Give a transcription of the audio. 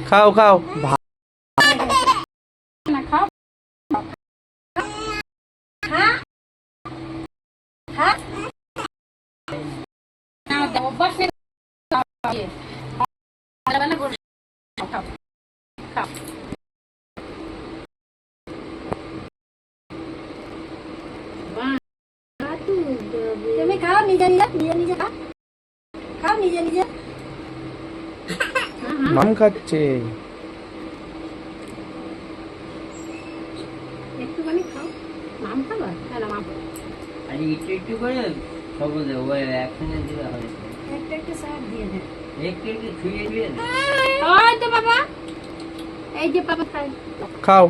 খাও খাও তুমি খাও নিজে নিজে নিজে নিজে খাও খাও নিজে নিজে মাম খাচ্ছে একটুখানি খাও মাম খাবা হ্যাঁ মাম আর একটু একটু করে সব দেবো একসঙ্গে দিলে হবে একটা একটা সব দিয়ে দে একটু একটু ছুঁয়ে দিয়ে ওই তো বাবা এই যে বাবা খাই খাও